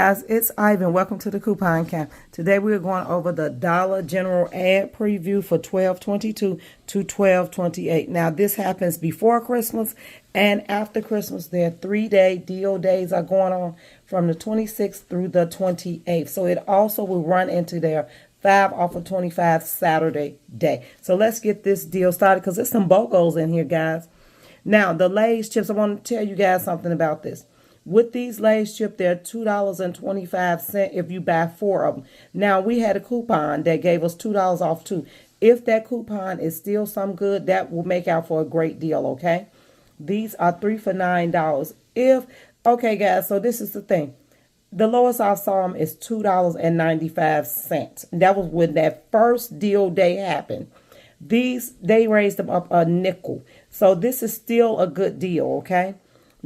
Guys, it's Ivan. Welcome to the Coupon Camp. Today we're going over the Dollar General ad preview for 12/22 to 12/28. Now this happens before Christmas and after Christmas. Their 3-day deal days are going on from the 26th through the 28th. So it also will run into their 5 off of 25 Saturday day. So let's get this deal started because there's some BOGOs in here, guys. Now the Lay's chips, I want to tell you guys something about this. With these Lay's chips, they're $2.25 if you buy 4 of them. Now, we had a coupon that gave us $2 off too. If that coupon is still some good, that will make out for a great deal, okay? These are 3 for $9. Okay, guys, so this is the thing. The lowest I saw them is $2.95. That was when that first deal day happened. They raised them up a nickel. So this is still a good deal, okay?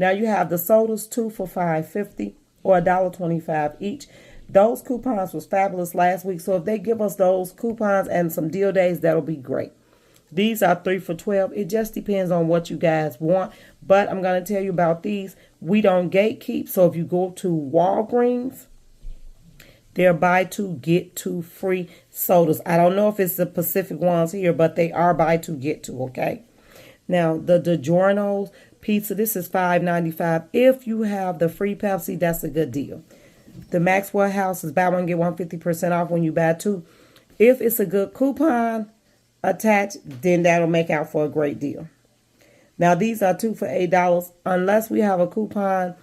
Now you have the sodas, 2 for $5.50 or $1.25 each. Those coupons was fabulous last week. So if they give us those coupons and some deal days, that'll be great. These are 3 for $12. It just depends on what you guys want. But I'm going to tell you about these. We don't gatekeep. So if you go to Walgreens, they're buy 2, get 2 free sodas. I don't know if it's the Pacific ones here, but they are buy 2, get 2, okay? Now, the DiGiorno's pizza, this is $5.95. If you have the free Pepsi, that's a good deal. The Maxwell House is buy 1, get 1 50% off when you buy 2. If it's a good coupon attached, then that'll make out for a great deal. Now, these are 2 for $8 unless we have a coupon,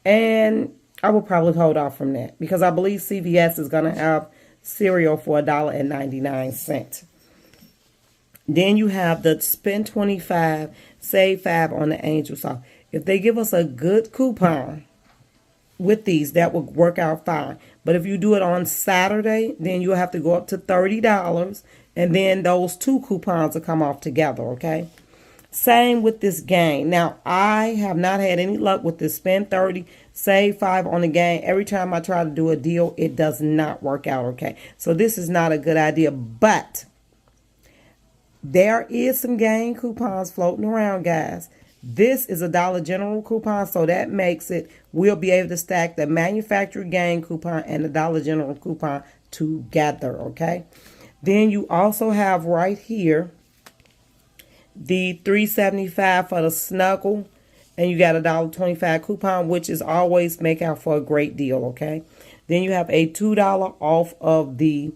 and I will probably hold off from that because I believe CVS is going to have cereal for $1.99. Then you have the spend 25, save 5 on the Angel Sauce. If they give us a good coupon with these, that will work out fine. But if you do it on Saturday, then you'll have to go up to $30, and then those 2 coupons will come off together, okay? Same with this game. Now, I have not had any luck with this spend 30, save 5 on the game. Every time I try to do a deal, it does not work out, okay? So this is not a good idea, but there is some game coupons floating around, guys. This is a Dollar General coupon, so that makes it, we'll be able to stack the manufacturer game coupon and the Dollar General coupon together, okay? Then you also have right here the $3.75 for the Snuggle, and you got a $1.25 coupon, which is always make out for a great deal, okay? Then you have a $2 off of the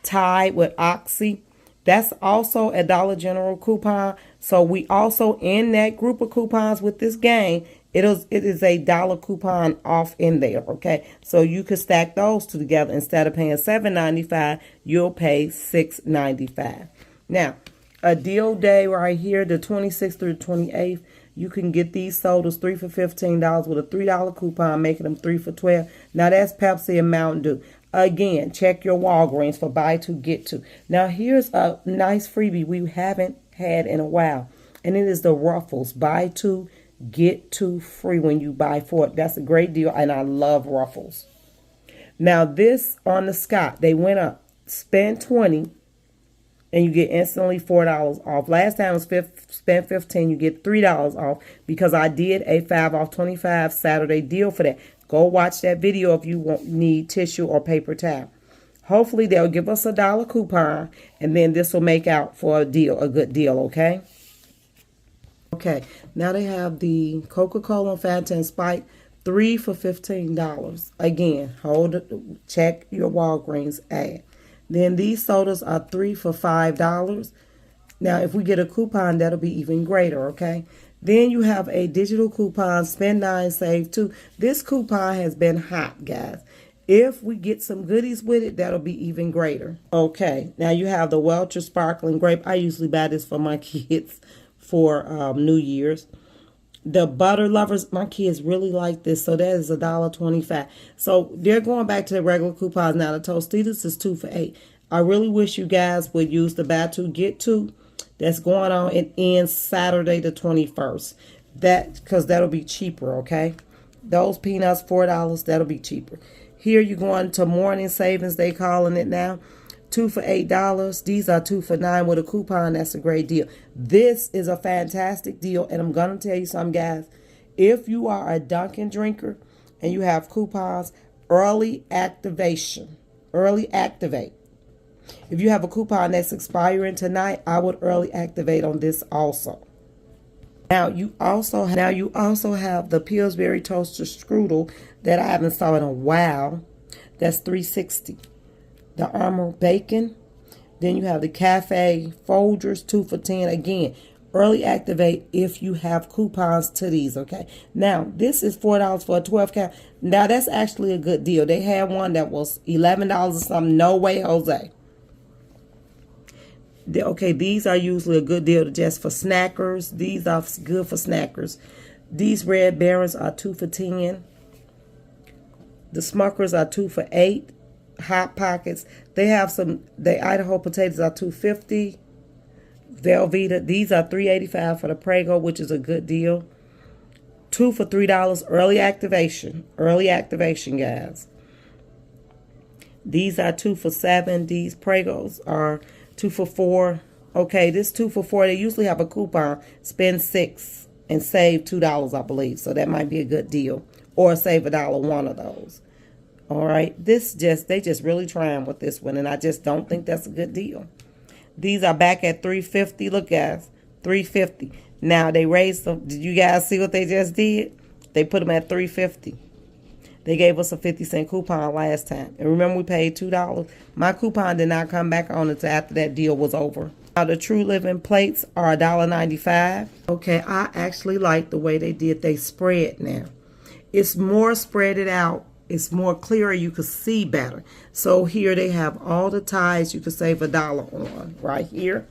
Tide with Oxy. That's also a Dollar General coupon. So we also in that group of coupons with this game, it is a $1 coupon off in there, okay? So you could stack those two together. Instead of paying $7.95, you'll pay $6.95. Now, a deal day right here, the 26th through the 28th, you can get these sodas 3 for $15 with a $3 coupon, making them 3 for $12. Now that's Pepsi and Mountain Dew. Again, check your Walgreens for buy 2, get 2. Now, here's a nice freebie we haven't had in a while. And it is the Ruffles. Buy 2, get 2 free when you buy 4. That's a great deal, and I love Ruffles. Now, this on the Scott, they went up. Spend 20, and you get instantly $4 off. Last time it was spend 15, you get $3 off because I did a 5 off 25 Saturday deal for that. Go watch that video if you need tissue or paper towel. Hopefully, they'll give us a $1 coupon, and then this will make out for a deal, a good deal, okay? Okay, now they have the Coca-Cola, Fanta, and Sprite, 3 for $15. Again, check your Walgreens ad. Then these sodas are 3 for $5. Now, if we get a coupon, that'll be even greater, okay? Then you have a digital coupon, spend 9, save 2. This coupon has been hot, guys. If we get some goodies with it, that'll be even greater. Okay, now you have the Welcher Sparkling Grape. I usually buy this for my kids for New Year's. The Butter Lovers, my kids really like this, so that is $1.25. So they're going back to the regular coupons now. The Tostitos is 2 for $8. I really wish you guys would use the buy 2, get 2. That's going on. It ends Saturday the 21st. Because that'll be cheaper, okay? Those peanuts, $4, that'll be cheaper. Here you're going to morning savings, they calling it now. 2 for $8. These are 2 for $9 with a coupon. That's a great deal. This is a fantastic deal, and I'm going to tell you something, guys. If you are a Dunkin' drinker and you have coupons, early activation. Early activate. If you have a coupon that's expiring tonight, I would early activate on this also. Now you also have the Pillsbury toaster strudel that I haven't saw in a while. That's $3.60. The Armour bacon. Then you have the cafe Folgers 2 for $10. Again, early activate if you have coupons to these. Okay. Now this is $4 for a 12 count. Now that's actually a good deal. They had one that was $11 or something. No way, Jose. Okay, these are usually a good deal just for snackers. These are good for snackers. These Red Barons are 2 for $10. The Smuckers are 2 for $8. Hot Pockets. They have some. The Idaho potatoes are $2.50. Velveeta. These are $3.85 for the Prego, which is a good deal. 2 for $3. Early activation. Early activation, guys. These are 2 for $7. These Pregos are 2 for $4. Okay, this 2 for $4. They usually have a coupon. Spend $6 and save $2, I believe. So that might be a good deal. Or save $1 one of those. All right. They just really trying with this one, and I just don't think that's a good deal. These are back at $3.50. Look, guys, $3.50. Now they raised them. Did you guys see what they just did? They put them at $3.50. They gave us a 50-cent coupon last time. And remember, we paid $2. My coupon did not come back on until after that deal was over. Now, the True Living plates are $1.95. Okay, I actually like the way they did they spread now. It's more spreaded out. It's more clearer. You can see better. So here they have all the ties you can save $1 on right here.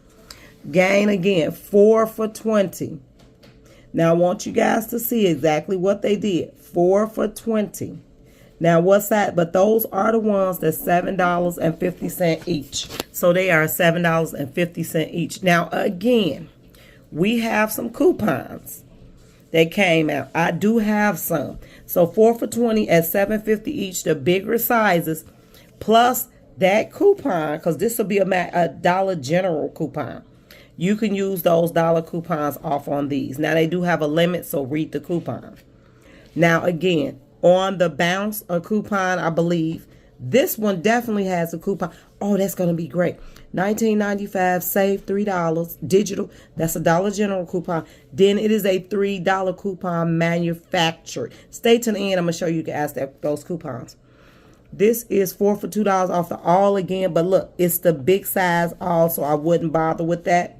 Gain again, 4 for $20. Now I want you guys to see exactly what they did. 4 for $20. Now what's that? But those are the ones that's $7.50 each. So they are $7.50 each. Now again, we have some coupons that came out. I do have some. So 4 for $20 at $7.50 each, the bigger sizes, plus that coupon, because this will be a Dollar General coupon. You can use those dollar coupons off on these. Now they do have a limit, so read the coupon. Now again, on the Bounce a coupon, I believe this one definitely has a coupon. Oh, that's going to be great. $19.95, save $3 digital. That's a Dollar General coupon. Then it is a $3 coupon manufactured. Stay to the end. I'm going to show you guys those coupons. This is 4 for $2 off the all again. But look, it's the big size all, so I wouldn't bother with that.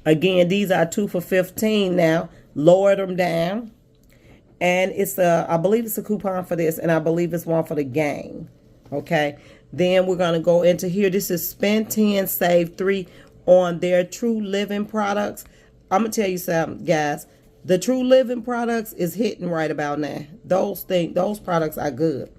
Again, these are 2 for $15 now. Lowered them down. And it's I believe it's a coupon for this, and I believe it's one for the game. Okay. Then we're going to go into here. This is spend 10, save 3 on their True Living products. I'm going to tell you something, guys. The True Living products is hitting right about now. Those products are good.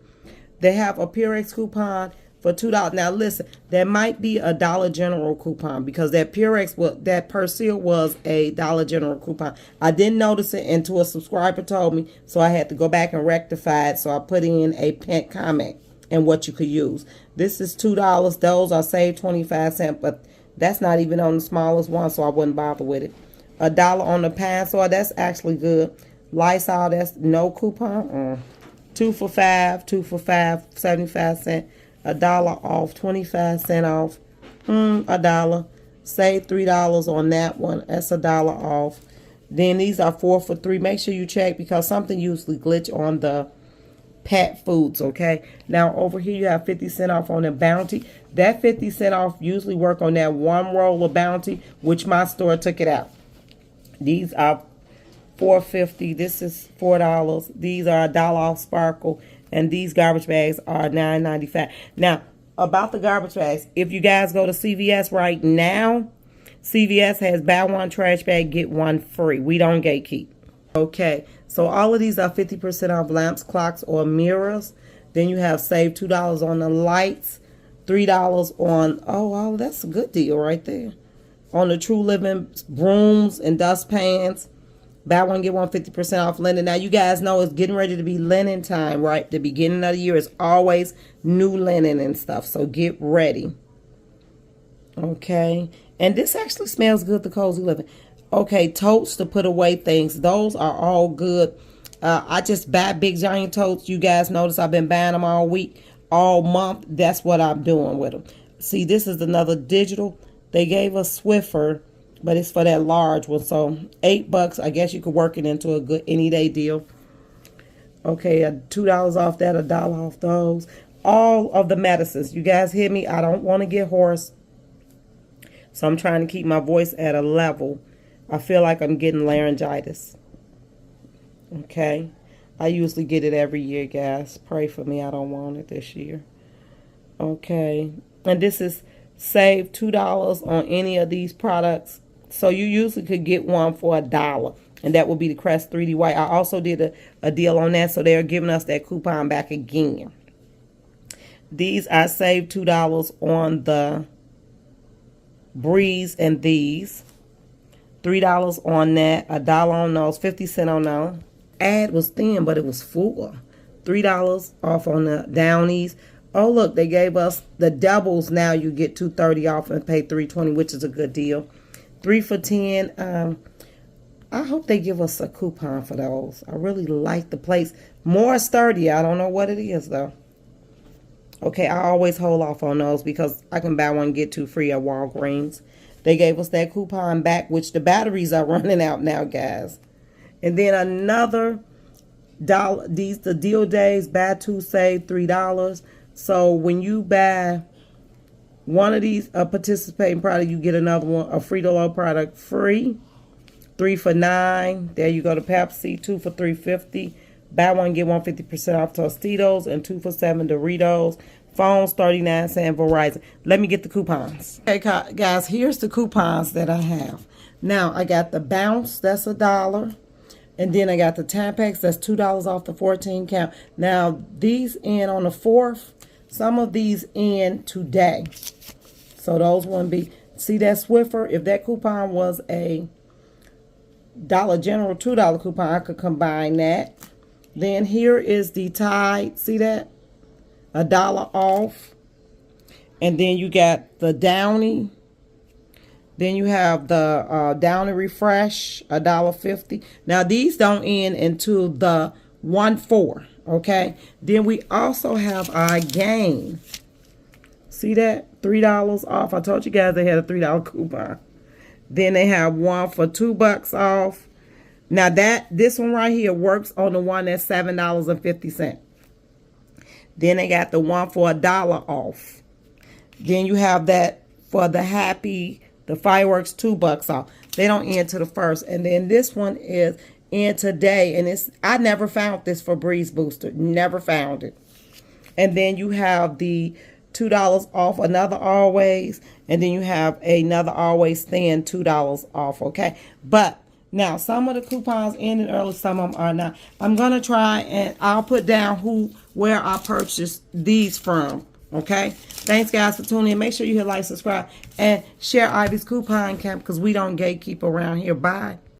They have a Purex coupon for $2. Now listen, there might be a Dollar General coupon because that Purex, that Persil was a Dollar General coupon. I didn't notice it until a subscriber told me, so I had to go back and rectify it. So I put in a pink comment and what you could use. This is $2. Those are saved 25 cents, but that's not even on the smallest one, so I wouldn't bother with it. $1 on the Pine Sol, that's actually good. Lysol, that's no coupon. 2 for $5, 2 for $5, 75 cents. $1 off, 25 cents off. $1. Save $3 on that one. That's $1 off. Then these are 4 for $3. Make sure you check because something usually glitch on the pet foods, okay? Now over here you have 50 cents off on the Bounty. That 50 cents off usually work on that one roll of Bounty, which my store took it out. These are $4.50. This is $4. These are $1 off Sparkle. And these garbage bags are $9.95. Now, about the garbage bags, if you guys go to CVS right now, CVS has buy one trash bag, get one free. We don't gatekeep. Okay, so all of these are 50% off lamps, clocks, or mirrors. Then you have save $2 on the lights, $3 on, oh, that's a good deal right there. On the True Living brooms and dustpans. Buy one, get one, 50% off linen. Now, you guys know it's getting ready to be linen time, right? The beginning of the year is always new linen and stuff. So, get ready. Okay. And this actually smells good, the Cozy Living. Okay, totes to put away things. Those are all good. I just buy big giant totes. You guys notice I've been buying them all week, all month. That's what I'm doing with them. See, this is another digital. They gave us Swiffer, but it's for that large one. So $8. I guess you could work it into a good any day deal. Okay, $2 off that, $1 off those. All of the medicines. You guys hear me? I don't want to get hoarse. So I'm trying to keep my voice at a level. I feel like I'm getting laryngitis. Okay. I usually get it every year, guys. Pray for me. I don't want it this year. Okay. And this is save $2 on any of these products. So you usually could get one for $1. And that would be the Crest 3D White. I also did a deal on that. So they're giving us that coupon back again. These, I saved $2 on the Breeze and these. $3 on that. $1 on those. 50 cents on those. Ad was thin, but it was full. $3 off on the Downies. Oh, look, they gave us the doubles. Now you get $2.30 off and pay $3.20, which is a good deal. 3 for $10. I hope they give us a coupon for those. I really like the place. More sturdy. I don't know what it is, though. Okay, I always hold off on those because I can buy one, get two free at Walgreens. They gave us that coupon back, which the batteries are running out now, guys. And then another $1. These the deal days, buy two, save $3. So when you buy one of these participating product, you get another one, a Frito-Lay product free. 3 for $9. There you go to Pepsi. 2 for $3.50. Buy one, get one 50% off Tostitos, and 2 for $7 Doritos. Phones 39 cents Verizon. Let me get the coupons. Okay, guys, here's the coupons that I have. Now I got the Bounce, that's $1. And then I got the Tampax, that's $2 off the 14 count. Now these end on the 4th. Some of these end today. So those wouldn't be. See that Swiffer? If that coupon was a Dollar General $2 coupon, I could combine that. Then here is the Tide. See that? $1 off. And then you got the Downy. Then you have the Downy Refresh, $1.50. Now these don't end until the 1/4. Okay. Then we also have our Gain. See that? $3 off. I told you guys they had a $3 coupon. Then they have one for $2 off. Now this one right here works on the one that's $7.50. Then they got the one for $1 off. Then you have that for the the fireworks $2 off. They don't end to the 1st. And then this one is in today. And I never found this for Breeze Booster. Never found it. And then you have the $2 off, another Always. And then you have another Always Thin $2 off. Okay. But now, some of the coupons ended early, some of them are not. I'm going to try and I'll put down where I purchased these from. Okay? Thanks, guys, for tuning in. Make sure you hit like, subscribe, and share Ivy's Coupon Camp because we don't gatekeep around here. Bye.